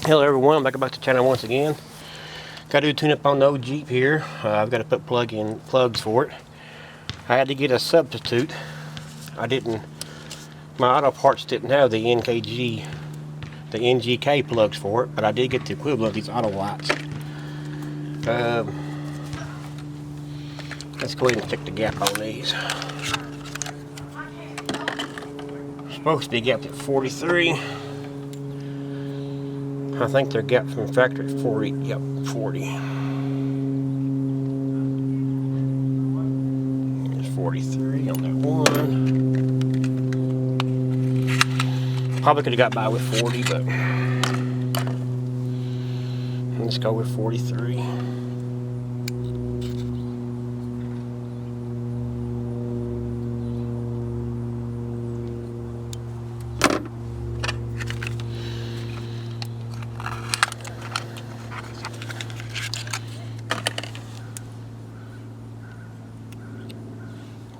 Hello everyone, I'm back to the channel once again. Got to do a tune up on the old Jeep here. I've got to put plugs for it. I had to get a substitute. My auto parts didn't have the NGK plugs for it, but I did get the equivalent of these auto lights. Let's go ahead and check the gap on these. Supposed to be gapped at 43. I think they're gapped from the factory at 40. Yep, 40. There's 43 on that one. Probably could have got by with 40, but let's go with 43.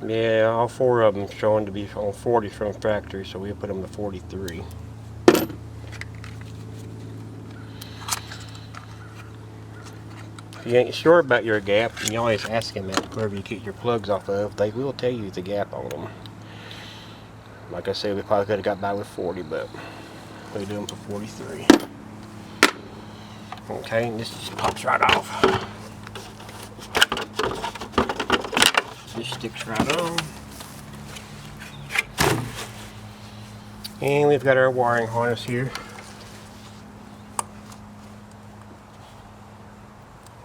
Yeah, all four of them showing to be on 40 from factory, so we'll put them to 43. If you ain't sure about your gap, and you always ask them that wherever you get your plugs off of, they will tell you the gap on them. Like I said, we probably could have got by with 40, but we do them for 43. Okay, and this just pops right off. This sticks right on. And we've got our wiring harness here.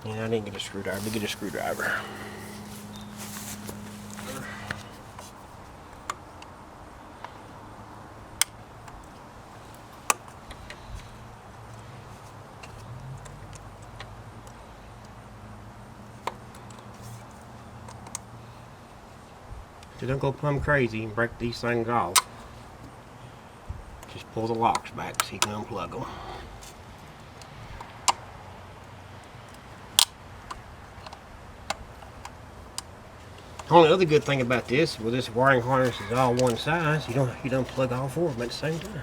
And I didn't get a screwdriver, but get a screwdriver. So don't go plumb crazy and break these things off. Just pull the locks back so you can unplug them. The only other good thing about this, well, this wiring harness is all one size. You don't plug all four of them at the same time.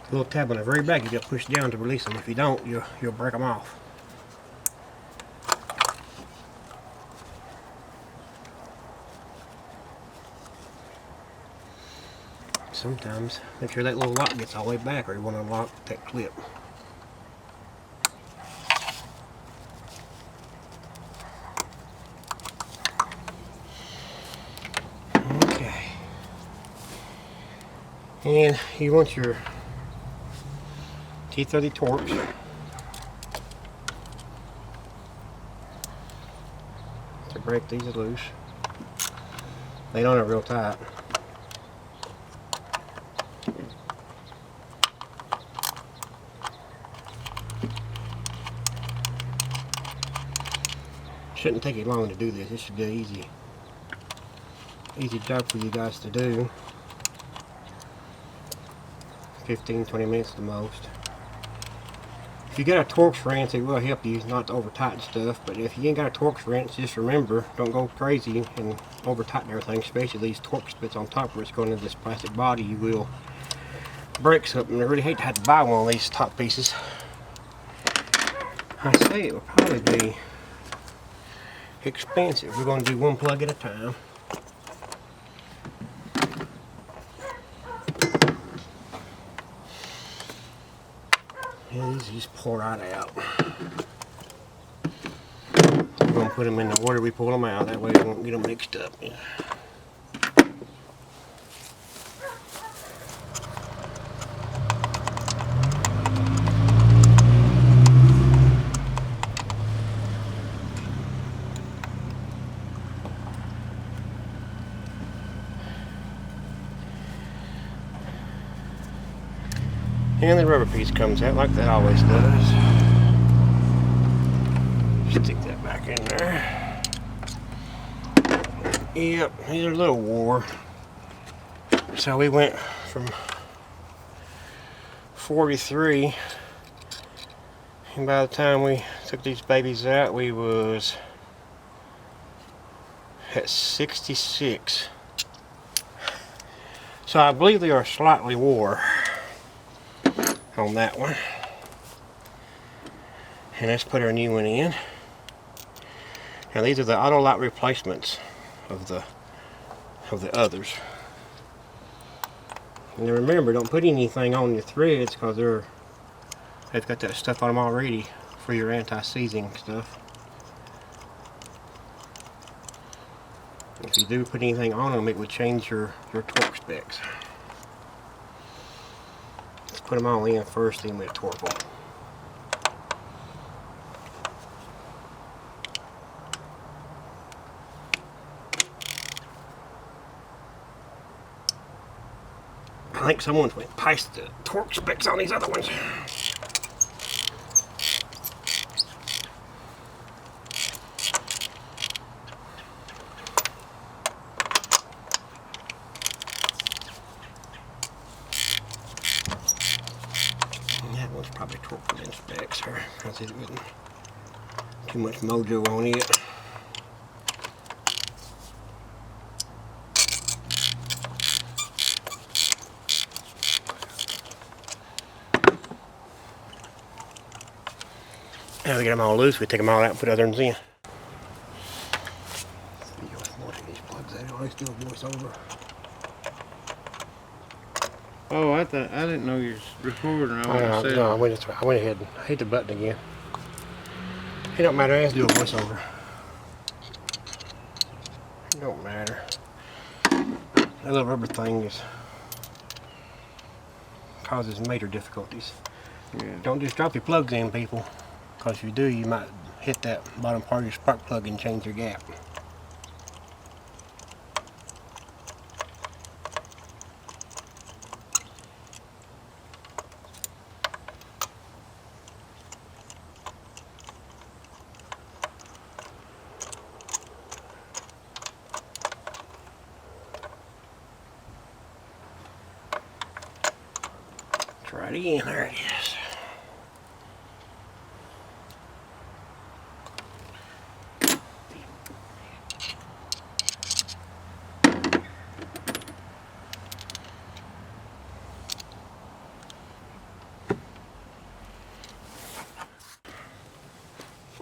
A little tab on the very back, you got to push down to release them. If you don't, you'll break them off. Sometimes make sure that little lock gets all the way back, or you want to unlock that clip. Okay. And you want your T30 Torx. To break these loose. They don't have real tight. Shouldn't take you long to do this. This should be an easy job for you guys to do. 15-20 minutes at the most. If you got a Torx wrench, it will help you not to over tighten stuff. But if you ain't got a Torx wrench, just remember, don't go crazy and over tighten everything, especially these Torx bits on top where it's going into this plastic body. You will break something. I really hate to have to buy one of these top pieces. I say it will probably be expensive. We're going to do one plug at a time. And these just pour right out. We're going to put them in the order we pull them out. That way we won't get them mixed up. And the rubber piece comes out like that always does. Stick that back in there. Yep, these are a little wore. So we went from 43, and by the time we took these babies out, we was at 66. So I believe they are slightly wore on that one. And let's put our new one in. Now these are the auto light replacements of the others. And remember, don't put anything on your threads because they've got that stuff on them already for your anti-seizing stuff. If you do put anything on them, it would change your torque specs. Let's put them all in first, then we'll torque them. I think someone went past the torque specs on these other ones. And that one's probably torque within specs here because it wasn't too much mojo on it. Now we get them all loose, we take them all out and put other ones in. These plugs, they always do a voiceover. Oh, I didn't know you was recording. I went ahead and hit the button again. It don't matter, I have to do a voiceover. It don't matter. That little rubber thing causes major difficulties. Yeah. Don't just drop your plugs in, people. Because if you do, you might hit that bottom part of your spark plug and change your gap. Try it again, there it is.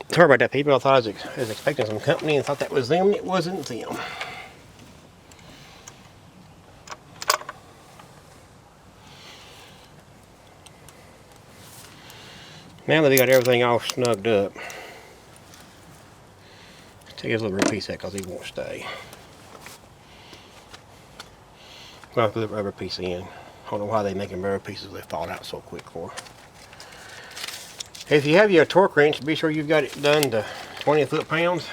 Sorry about that, people. I thought I was expecting some company and thought that was them. It wasn't them. Now that we got everything all snugged up, take his little rubber piece out because he won't stay. I'll put the rubber piece in. I don't know why they make them rubber pieces they fall out so quick for. If you have your torque wrench, be sure you've got it done to 20 foot-pounds.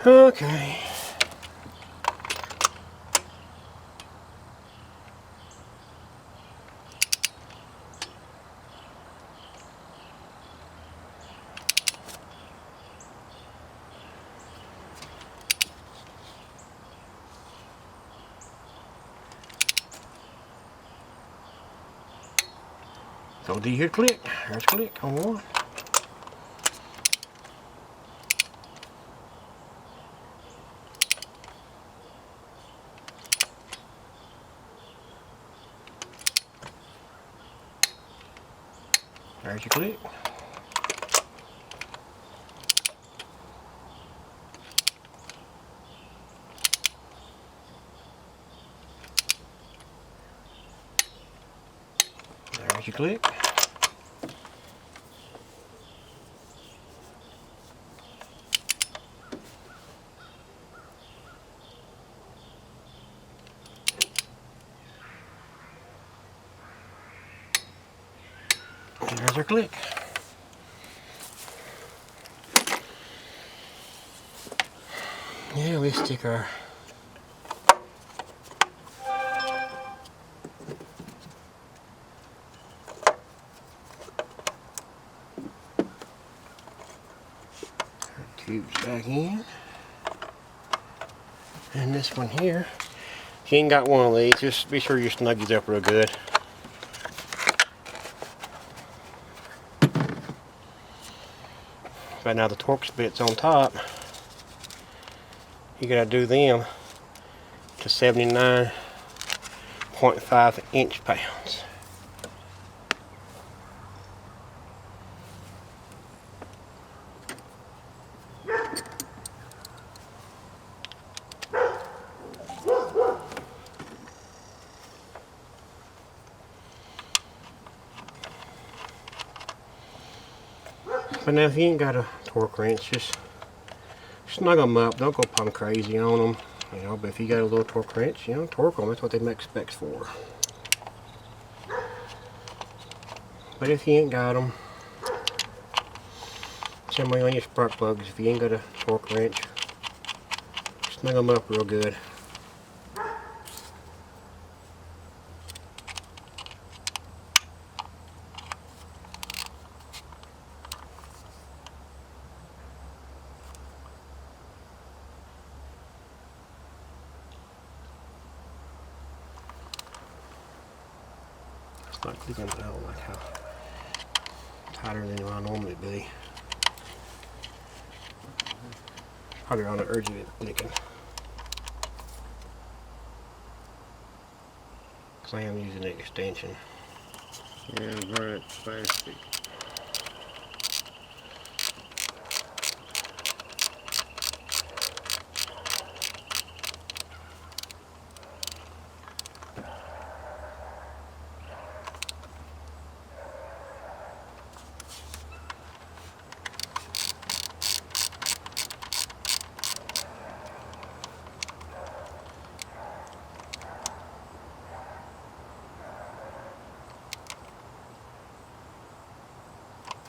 Okay. So do you hear click? There's click on one. There's your click. There's your click. And there's our click. Yeah, we stick our tubes back in. And this one here, if you ain't got one of these, just be sure you snug these up real good. But now the Torx bits on top, you gotta do them to 79.5 inch-pounds. But now if you ain't got a torque wrench, just snug them up. Don't go plumb crazy on them. You know, but if you got a little torque wrench, you know, torque them. That's what they make specs for. But if you ain't got them, same way on your spark plugs. If you ain't got a torque wrench, snug them up real good. It's not clicking out like how tighter than I normally be. Probably on the edge of it clicking. Because I am using the extension. Yeah, where it's plastic.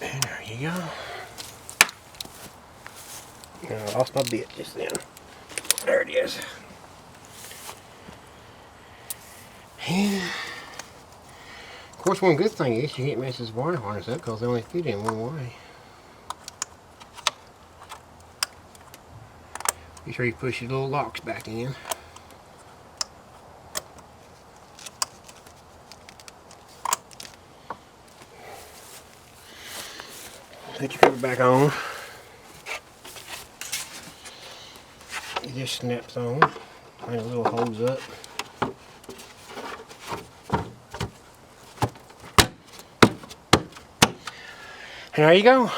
And there you go. Now, I lost my bit just then. There it is. And of course, one good thing is you can't mess this wire harness up because they only fit in one way. Be sure you push your little locks back in. Put your cover back on. It just snaps on. Find a little hose up. And there you go.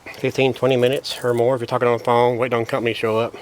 15-20 minutes or more if you're talking on the phone, waiting on company to show up.